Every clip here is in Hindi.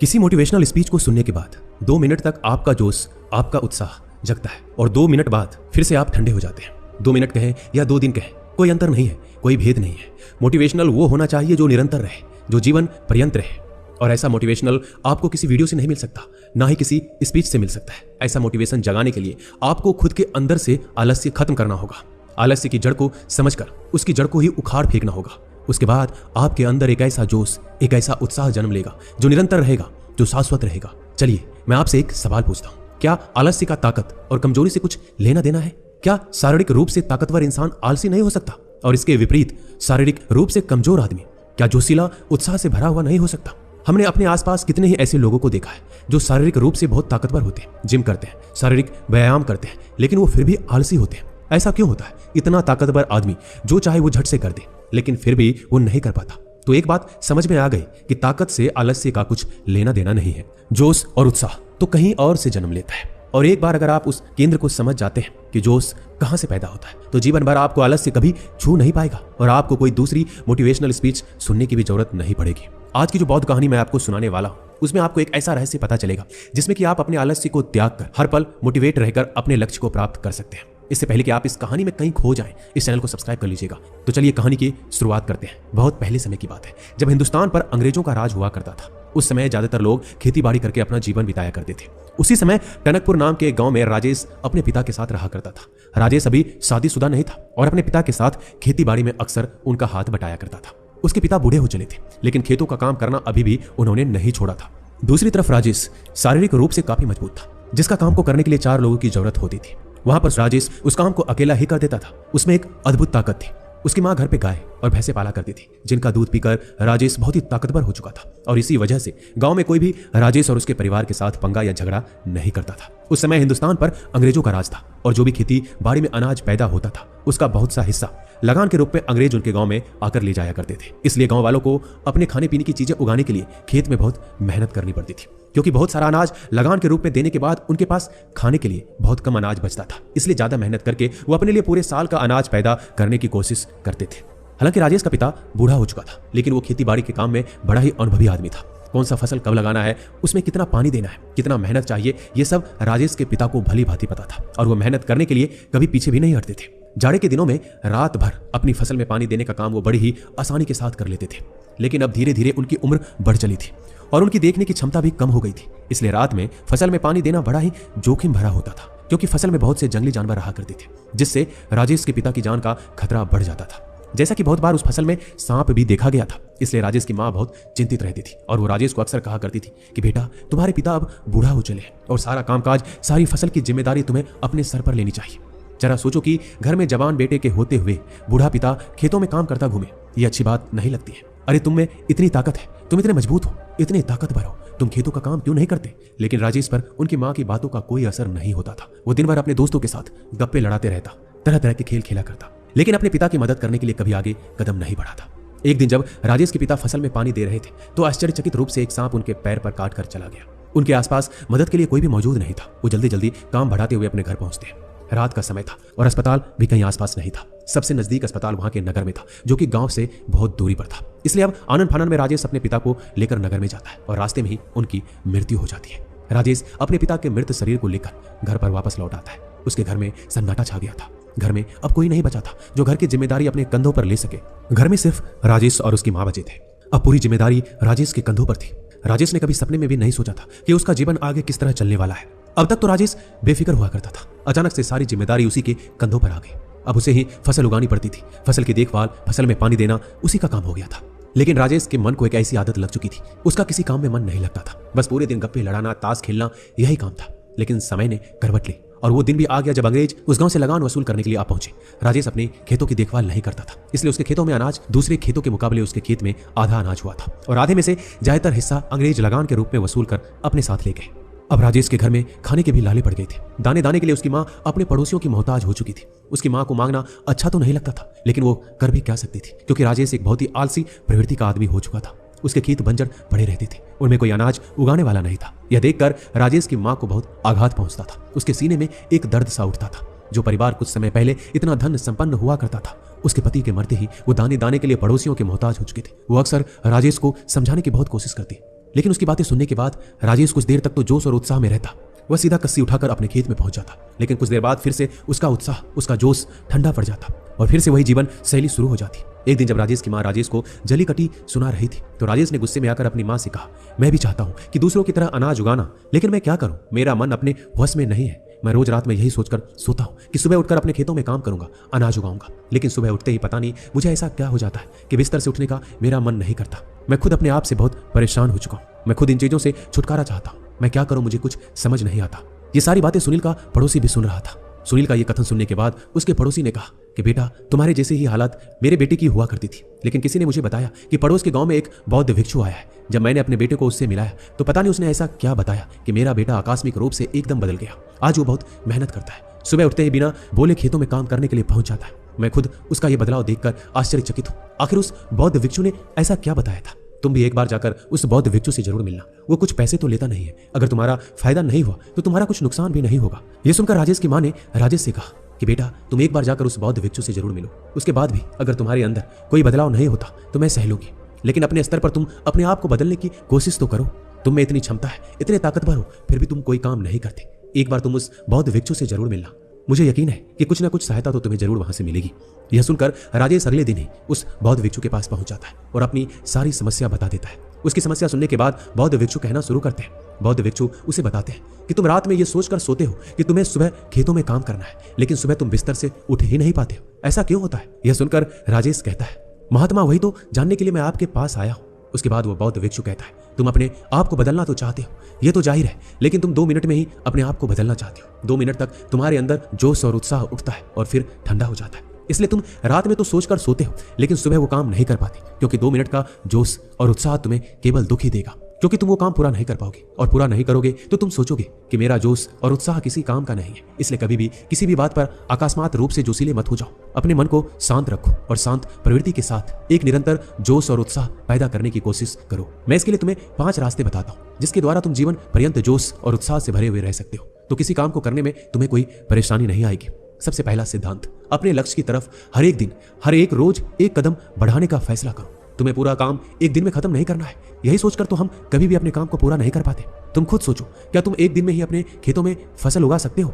किसी मोटिवेशनल स्पीच को सुनने के बाद 2 मिनट तक आपका जोश, आपका उत्साह जगता है और 2 मिनट बाद फिर से आप ठंडे हो जाते हैं। 2 मिनट कहें या 2 दिन कहें, कोई अंतर नहीं है, कोई भेद नहीं है। मोटिवेशनल वो होना चाहिए जो निरंतर रहे, जो जीवन पर्यंत रहे। और ऐसा मोटिवेशनल आपको किसी वीडियो से नहीं मिल सकता, ना ही किसी स्पीच से मिल सकता है। ऐसा मोटिवेशन जगाने के लिए आपको खुद के अंदर से आलस्य खत्म करना होगा। आलस्य की जड़ को समझकर उसकी जड़ को ही उखाड़ फेंकना होगा। उसके बाद आपके अंदर एक ऐसा जोश, एक ऐसा उत्साह जन्म लेगा जो निरंतर रहेगा, जो शाश्वत रहेगा। चलिए मैं आपसे एक सवाल पूछता हूं, क्या आलस्य का ताकत और कमजोरी से कुछ लेना देना है? क्या शारीरिक रूप से ताकतवर इंसान आलसी नहीं हो सकता? और इसके विपरीत शारीरिक रूप से कमजोर आदमी क्या जोशीला, उत्साह से भरा हुआ नहीं हो सकता? हमने अपने आसपास कितने ही ऐसे लोगों को देखा है जो शारीरिक रूप से बहुत ताकतवर होते हैं, जिम करते हैं, शारीरिक व्यायाम करते हैं, लेकिन वो फिर भी आलसी होते हैं। ऐसा क्यों होता है? इतना ताकतवर आदमी जो चाहे वो झट से कर दे, लेकिन फिर भी वो नहीं कर पाता। तो एक बात समझ में आ गई कि ताकत से आलस्य का कुछ लेना देना नहीं है। जोश और उत्साह तो कहीं और से जन्म लेता है। और एक बार अगर आप उस केंद्र को समझ जाते हैं कि जोश कहां से पैदा होता है, तो जीवन भर आपको आलस्य कभी छू नहीं पाएगा और आपको कोई दूसरी मोटिवेशनल स्पीच सुनने की भी जरूरत नहीं पड़ेगी। आज की जो बौद्ध कहानी मैं आपको सुनाने वाला हूं, उसमें आपको एक ऐसा रहस्य पता चलेगा जिसमें कि आप अपने आलस्य को त्याग कर हर पल मोटिवेट रहकर अपने लक्ष्य को प्राप्त कर सकते हैं। इससे पहले कि आप इस कहानी में कहीं खो जाएं, इस चैनल को सब्सक्राइब कर लीजिएगा। तो चलिए कहानी की शुरुआत करते हैं। बहुत पहले समय की बात है, जब हिंदुस्तान पर अंग्रेजों का राज हुआ करता था। उस समय ज्यादातर लोग खेती बाड़ी करके अपना जीवन बिताया करते थे। उसी समय टनकपुर नाम के एक गांव में राजेश अपने पिता के साथ रहा करता था। राजेश अभी शादीशुदा नहीं था और अपने पिता के साथ खेती बाड़ी में अक्सर उनका हाथ बटाया करता था। उसके पिता बूढ़े हो चले थे, लेकिन खेतों का काम करना अभी भी उन्होंने नहीं छोड़ा था। दूसरी तरफ राजेश शारीरिक रूप से काफी मजबूत था। जिसका काम को करने के लिए 4 लोगों की जरूरत होती थी, वहां पर राजेश उस काम को अकेला ही कर देता था। उसमें एक अद्भुत ताकत थी। उसकी मां घर पे गाय और भैंसे पाला करती थी, जिनका दूध पीकर राजेश बहुत ही ताकतवर हो चुका था। और इसी वजह से गांव में कोई भी राजेश और उसके परिवार के साथ पंगा या झगड़ा नहीं करता था। उस समय हिंदुस्तान पर अंग्रेजों का राज था और जो भी खेती बाड़ी में अनाज पैदा होता था, उसका बहुत सा हिस्सा लगान के रूप में अंग्रेज उनके गांव में आकर ले जाया करते थे। इसलिए गांव वालों को अपने खाने पीने की चीजें उगाने के लिए खेत में बहुत मेहनत करनी पड़ती थी, क्योंकि बहुत सारा अनाज लगान के रूप में देने के बाद उनके पास खाने के लिए बहुत कम अनाज बचता था। इसलिए ज्यादा मेहनत करके वो अपने लिए पूरे साल का अनाज पैदा करने की कोशिश करते थे। हालांकि राजेश का पिता बूढ़ा हो चुका था, लेकिन वो खेती बाड़ी के काम में बड़ा ही अनुभवी आदमी था। कौन सा फसल कब लगाना है, उसमें कितना पानी देना है, कितना मेहनत चाहिए, ये सब राजेश के पिता को भली भांति पता था और वो मेहनत करने के लिए कभी पीछे भी नहीं हटते थे। जाड़े के दिनों में रात भर अपनी फसल में पानी देने का काम वो बड़ी ही आसानी के साथ कर लेते थे। लेकिन अब धीरे धीरे उनकी उम्र बढ़ चली थी और उनकी देखने की क्षमता भी कम हो गई थी। इसलिए रात में फसल में पानी देना बड़ा ही जोखिम भरा होता था, क्योंकि फसल में बहुत से जंगली जानवर रहा करते थे, जिससे राजेश के पिता की जान का खतरा बढ़ जाता था। जैसा कि बहुत बार उस फसल में सांप भी देखा गया था, इसलिए राजेश की मां बहुत चिंतित रहती थी और वो राजेश को अक्सर कहा करती थी कि बेटा, तुम्हारे पिता अब बूढ़ा हो चले और सारा कामकाज, सारी फसल की जिम्मेदारी तुम्हें अपने सर पर लेनी चाहिए। जरा सोचो कि घर में जवान बेटे के होते हुए बूढ़ा पिता खेतों में काम करता घूमे, ये अच्छी बात नहीं लगती है। अरे तुम में इतनी ताकत है, तुम इतने मजबूत हो, इतने ताकतवर हो, तुम खेतों का काम क्यों नहीं करते? लेकिन राजेश पर उनकी मां की बातों का कोई असर नहीं होता था। वो दिन भर अपने दोस्तों के साथ गप्पे लड़ाते रहता, तरह तरह के खेल खेला करता, लेकिन अपने पिता की मदद करने के लिए कभी आगे कदम नहीं बढ़ा था। एक दिन जब राजेश के पिता फसल में पानी दे रहे थे, तो आश्चर्यचकित रूप से एक सांप उनके पैर पर काट कर चला गया। उनके आसपास मदद के लिए कोई भी मौजूद नहीं था। वो जल्दी जल्दी काम बढ़ाते हुए अपने घर पहुंचते हैं। रात का समय था और अस्पताल भी कहीं आसपास नहीं था। सबसे नजदीक अस्पताल वहां के नगर में था, जो कि गांव से बहुत दूरी पर था। इसलिए अब आनन फानन में राजेश अपने पिता को लेकर नगर में जाता है और रास्ते में ही उनकी मृत्यु हो जाती है। राजेश अपने पिता के मृत शरीर को लेकर घर पर वापस लौट आता है। उसके घर में सन्नाटा छा गया था। घर में अब कोई नहीं बचा था जो घर की जिम्मेदारी अपने कंधों पर ले सके। घर में सिर्फ राजेश और उसकी मां बचे थे। अब पूरी जिम्मेदारी राजेश के कंधों पर थी। राजेश ने कभी सपने में भी नहीं सोचा था कि उसका जीवन आगे किस तरह चलने वाला है। अब तक तो राजेश बेफिक्र हुआ करता था, अचानक से सारी जिम्मेदारी उसी के कंधों पर आ गई। अब उसे ही फसल उगानी पड़ती थी। फसल की देखभाल, फसल में पानी देना उसी का काम हो गया था। लेकिन राजेश के मन को एक ऐसी आदत लग चुकी थी, उसका किसी काम में मन नहीं लगता था। बस पूरे दिन गप्पे लड़ाना, ताश खेलना, यही काम था। लेकिन समय ने करवट ली और वो दिन भी आ गया जब अंग्रेज उस गांव से लगान वसूल करने के लिए आ पहुंचे। राजेश अपने खेतों की देखभाल नहीं करता था, इसलिए उसके खेतों में अनाज दूसरे खेतों के मुकाबले उसके खेत में आधा अनाज हुआ था और आधे में से ज्यादातर हिस्सा अंग्रेज लगान के रूप में वसूल कर अपने साथ ले गए। अब राजेश के घर में खाने के भी लाले पड़ गए थे। दाने दाने के लिए उसकी मां अपने पड़ोसियों की मोहताज हो चुकी थी। उसकी मां को मांगना अच्छा तो नहीं लगता था, लेकिन वो कर भी क्या सकती थी, क्योंकि राजेश एक बहुत ही आलसी प्रवृत्ति का आदमी हो चुका था। उसके खेत बंजर पड़े रहते थे, उनमें कोई अनाज उगाने वाला नहीं था। यह देखकर राजेश की मां को बहुत आघात पहुंचता था। उसके सीने में एक दर्द सा उठता था। जो परिवार कुछ समय पहले इतना धन संपन्न हुआ करता था, उसके पति के मरते ही वो दाने दाने के लिए पड़ोसियों के मोहताज हो चुके थे। वो अक्सर राजेश को समझाने की बहुत कोशिश करती, लेकिन उसकी बातें सुनने के बाद राजेश कुछ देर तक तो जोश और उत्साह में रहता। वह सीधा कस्सी उठाकर अपने खेत में पहुंच जाता, लेकिन कुछ देर बाद फिर से उसका उत्साह, उसका जोश ठंडा पड़ जाता और फिर से वही जीवन शैली शुरू हो जाती। एक दिन जब राजेश की माँ राजेश को जली कटी सुना रही थी तो राजेश ने गुस्से में आकर अपनी माँ से कहा, मैं भी चाहता हूँ कि दूसरों की तरह अनाज उगाना, लेकिन मैं क्या करूँ, मेरा मन अपने वश में नहीं है। मैं रोज रात में यही सोचकर सोता हूँ कि सुबह उठकर अपने खेतों में काम करूंगा, अनाज उगाऊंगा, लेकिन सुबह उठते ही पता नहीं मुझे ऐसा क्या हो जाता है कि बिस्तर से उठने का मेरा मन नहीं करता। मैं खुद अपने आप से बहुत परेशान हो चुका हूँ। मैं खुद इन चीजों से छुटकारा चाहता हूँ। मैं क्या करूँ, मुझे कुछ समझ नहीं आता। ये सारी बातें सुनील का पड़ोसी भी सुन रहा था। सुनील का ये कथन सुनने के बाद उसके पड़ोसी ने कहा कि बेटा, तुम्हारे जैसे ही हालात मेरे बेटे की हुआ करती थी, लेकिन किसी ने मुझे बताया कि पड़ोस के गांव में एक बौद्ध भिक्षु आया है। जब मैंने अपने बेटे को उससे मिलाया तो पता नहीं उसने ऐसा क्या बताया कि मेरा बेटा आकस्मिक रूप से एकदम बदल गया। आज वो बहुत मेहनत करता है, सुबह उठते ही बिना बोले खेतों में काम करने के लिए पहुंच जाता है। मैं खुद उसका ये बदलाव देखकर आश्चर्यचकित हूँ। आखिर उस बौद्ध भिक्षु ने ऐसा क्या बताया था? तुम भी एक बार जाकर उस बौद्ध भिक्षु से जरूर मिलना। वो कुछ पैसे तो लेता नहीं है, अगर तुम्हारा फायदा नहीं हुआ तो तुम्हारा कुछ नुकसान भी नहीं होगा। ये सुनकर राजेश की माँ ने राजेश से कहा कि बेटा, तुम एक बार जाकर उस बौद्ध भिक्षु से जरूर मिलो। उसके बाद भी अगर तुम्हारे अंदर कोई बदलाव नहीं होता तो मैं सह लूंगी, लेकिन अपने स्तर पर तुम अपने आप को बदलने की कोशिश तो करो। तुम में इतनी क्षमता है, इतने ताकतवर हो, फिर भी तुम कोई काम नहीं करते। एक बार तुम उस बौद्ध भिक्षु से जरूर मिलना। मुझे यकीन है कि कुछ ना कुछ सहायता तो तुम्हें जरूर वहां से मिलेगी। यह सुनकर राजेश अगले दिन ही उस बौद्ध भिक्षु के पास पहुंच जाता है और अपनी सारी समस्या बता देता है। उसकी समस्या सुनने के बाद बौद्ध भिक्षु कहना शुरू करते हैं। बौद्ध भिक्षु उसे बताते हैं कि तुम रात में ये सोचकर सोते हो कि तुम्हें सुबह खेतों में काम करना है, लेकिन सुबह तुम बिस्तर से उठ ही नहीं पाते हो। ऐसा क्यों होता है? यह सुनकर राजेश कहता है, महात्मा, वही तो जानने के लिए मैं आपके पास आया हूँ। उसके बाद वो बौद्ध भिक्षु कहता है, तुम अपने आप को बदलना तो चाहते हो, ये तो जाहिर है, लेकिन तुम 2 मिनट में ही अपने आप को बदलना चाहते हो। 2 मिनट तक तुम्हारे अंदर जोश और उत्साह उठता है और फिर ठंडा हो जाता है। इसलिए तुम रात में तो सोचकर सोते हो, लेकिन सुबह वो काम नहीं कर पाते, क्योंकि 2 मिनट का जोश और उत्साह तुम्हें केवल दुख ही देगा, क्योंकि तुम वो काम पूरा नहीं कर पाओगे, और पूरा नहीं करोगे तो तुम सोचोगे कि मेरा जोश और उत्साह किसी काम का नहीं है। इसलिए कभी भी किसी भी बात पर अकस्मात रूप से जोशीले मत हो जाओ। अपने मन को शांत रखो और शांत प्रवृत्ति के साथ एक निरंतर जोश और उत्साह पैदा करने की कोशिश करो। मैं इसके लिए तुम्हें 5 रास्ते बताता हूँ, जिसके द्वारा तुम जीवन पर्यंत जोश और उत्साह से भरे हुए रह सकते हो, तो किसी काम को करने में तुम्हें कोई परेशानी नहीं आएगी। सबसे पहला सिद्धांत, अपने लक्ष्य की तरफ हर एक दिन, हर एक रोज एक कदम बढ़ाने का फैसला करो। तुम्हें पूरा काम एक दिन में खत्म नहीं करना है। यही सोचकर तो हम कभी भी अपने काम को पूरा नहीं कर पाते। तुम खुद सोचो, क्या तुम एक दिन में ही अपने खेतों में फसल उगा सकते हो?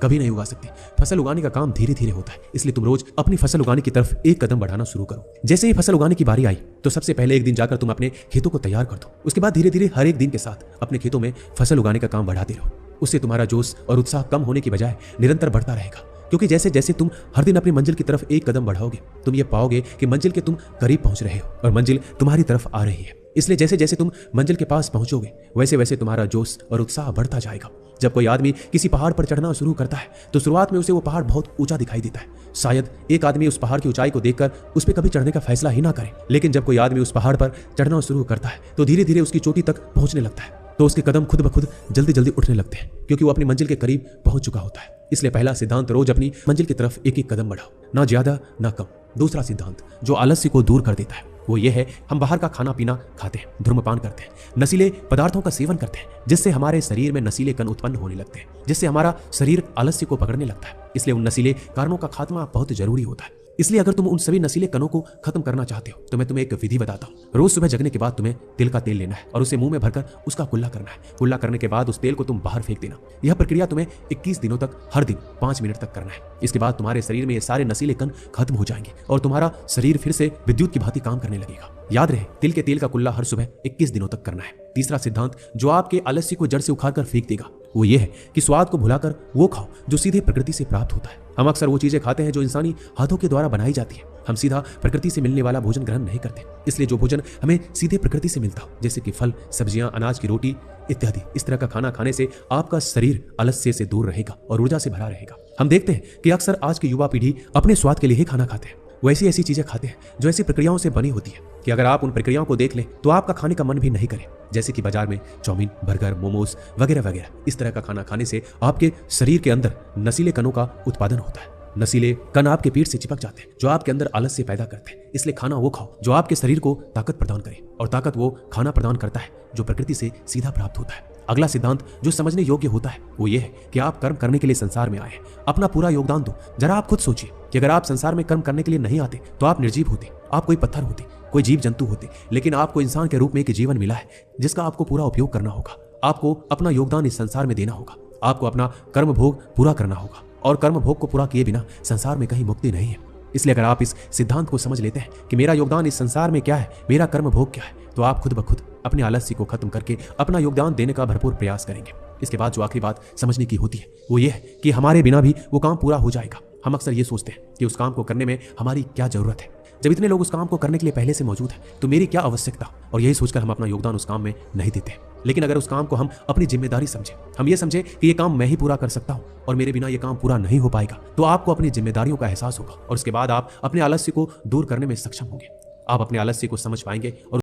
कभी नहीं उगा सकते। फसल उगाने का काम धीरे धीरे होता है, इसलिए तुम रोज अपनी फसल उगाने की तरफ एक कदम बढ़ाना शुरू करो। जैसे ही फसल उगाने की बारी आई तो सबसे पहले एक दिन जाकर तुम अपने खेतों को तैयार कर दो। उसके बाद धीरे धीरे हर एक दिन के साथ अपने खेतों में फसल उगाने का काम बढ़ाते रहो। उससे तुम्हारा जोश और उत्साह कम होने की बजाय निरंतर बढ़ता रहेगा, क्योंकि जैसे जैसे तुम हर दिन अपनी मंजिल की तरफ एक कदम बढ़ाओगे, तुम ये पाओगे कि मंजिल के तुम करीब पहुंच रहे हो और मंजिल तुम्हारी तरफ आ रही है। इसलिए जैसे जैसे तुम मंजिल के पास पहुंचोगे, वैसे वैसे तुम्हारा जोश और उत्साह बढ़ता जाएगा। जब कोई आदमी किसी पहाड़ पर चढ़ना शुरू करता है तो शुरुआत में उसे वो पहाड़ बहुत ऊंचा दिखाई देता है। शायद एक आदमी उस पहाड़ की ऊंचाई को देखकर उस पर कभी चढ़ने का फैसला ही ना करे, लेकिन जब कोई आदमी उस पहाड़ पर चढ़ना शुरू करता है तो धीरे धीरे उसकी चोटी तक पहुंचने लगता है, तो उसके कदम खुद ब खुद जल्दी जल्दी उठने लगते हैं, क्योंकि वो अपनी मंजिल के करीब पहुंच चुका होता है। इसलिए पहला सिद्धांत, रोज अपनी मंजिल की तरफ एक एक कदम बढ़ाओ, ना ज्यादा ना कम। दूसरा सिद्धांत, जो आलस्य को दूर कर देता है, वो ये है, हम बाहर का खाना पीना खाते हैं, धूम्रपान करते हैं, नशीले पदार्थों का सेवन करते हैं, जिससे हमारे शरीर में नशीले कण उत्पन्न होने लगते हैं, जिससे हमारा शरीर आलस्य को पकड़ने लगता है। इसलिए उन नशीले कारणों का खात्मा बहुत जरूरी होता है। इसलिए अगर तुम उन सभी नशीले कणों को खत्म करना चाहते हो तो मैं तुम्हें एक विधि बताता हूँ। रोज सुबह जगने के बाद तुम्हें तिल का तेल लेना है और उसे मुंह में भरकर उसका कुल्ला करना है। कुल्ला करने के बाद उस तेल को तुम बाहर फेंक देना। यह प्रक्रिया तुम्हें 21 दिनों तक हर दिन 5 मिनट तक करना है। इसके बाद तुम्हारे शरीर में ये सारे नशीले कण खत्म हो जाएंगे और तुम्हारा शरीर फिर से विद्युत की भांति काम करने लगेगा। याद रहे, तिल के तेल का कुल्ला हर सुबह 21 दिनों तक करना है। तीसरा सिद्धांत, जो आपके आलस्य को जड़ से उखाड़ कर फेंक देगा, वो ये है कि स्वाद को भुलाकर वो खाओ जो सीधे प्रकृति से प्राप्त होता है। हम अक्सर वो चीजें खाते हैं जो इंसानी हाथों के द्वारा बनाई जाती है। हम सीधा प्रकृति से मिलने वाला भोजन ग्रहण नहीं करते। इसलिए जो भोजन हमें सीधे प्रकृति से मिलता हो, जैसे कि फल, सब्जियां, अनाज की रोटी इत्यादि, इस तरह का खाना खाने से आपका शरीर आलस्य से दूर रहेगा और ऊर्जा से भरा रहेगा। हम देखते हैं कि अक्सर आज की युवा पीढ़ी अपने स्वाद के लिए ही खाना खाते हैं। वो ऐसी ऐसी चीजें खाते हैं जो ऐसी प्रक्रियाओं से बनी होती है कि अगर आप उन प्रक्रियाओं को देख लें तो आपका खाने का मन भी नहीं करे। जैसे कि बाजार में चाउमीन, बर्गर, मोमोज वगैरह वगैरह, इस तरह का खाना खाने से आपके शरीर के अंदर नशीले कणों का उत्पादन होता है। नशीले कण आपके पेट से चिपक जाते हैं, जो आपके अंदर आलस्य पैदा करते हैं। इसलिए खाना वो खाओ जो आपके शरीर को ताकत प्रदान करे, और ताकत वो खाना प्रदान करता है जो प्रकृति से सीधा प्राप्त होता है। अगला सिद्धांत जो समझने योग्य होता है वो ये है कि आप कर्म करने के लिए संसार में आए हैं। अपना पूरा योगदान दो। जरा आप खुद सोचिए कि अगर आप संसार में कर्म करने के लिए नहीं आते तो आप निर्जीव होते, आप कोई पत्थर होते, कोई जीव जंतु होते, लेकिन आपको इंसान के रूप में एक जीवन मिला है जिसका आपको पूरा उपयोग करना होगा। आपको अपना योगदान इस संसार में देना होगा। आपको अपना कर्म भोग पूरा करना होगा, और कर्म भोग को पूरा किए बिना संसार में कहीं मुक्ति नहीं है। इसलिए अगर आप इस सिद्धांत को समझ लेते हैं कि मेरा योगदान इस संसार में क्या है, मेरा कर्म भोग क्या है, तो आप खुद ब खुद अपने आलस्य को खत्म करके अपना योगदान देने का भरपूर प्रयास करेंगे। इसके बाद जो आखिरी बात समझने की होती है वो ये है कि हमारे बिना भी वो काम पूरा हो जाएगा। हम अक्सर ये सोचते हैं कि उस काम को करने में हमारी क्या जरूरत है, जब इतने लोग उस काम को करने के लिए पहले से मौजूद हैं, तो मेरी क्या आवश्यकता, और यही सोचकर हम अपना योगदान उस काम में नहीं देते। लेकिन अगर उस काम को हम अपनी जिम्मेदारी समझें, हम ये समझें कि ये काम मैं ही पूरा कर सकता हूँ और मेरे बिना ये काम पूरा नहीं हो पाएगा, तो आपको अपनी जिम्मेदारियों का एहसास होगा और उसके बाद आप अपने आलस्य को दूर करने में सक्षम होंगे। आप अपने आलस्य को समझ पाएंगे और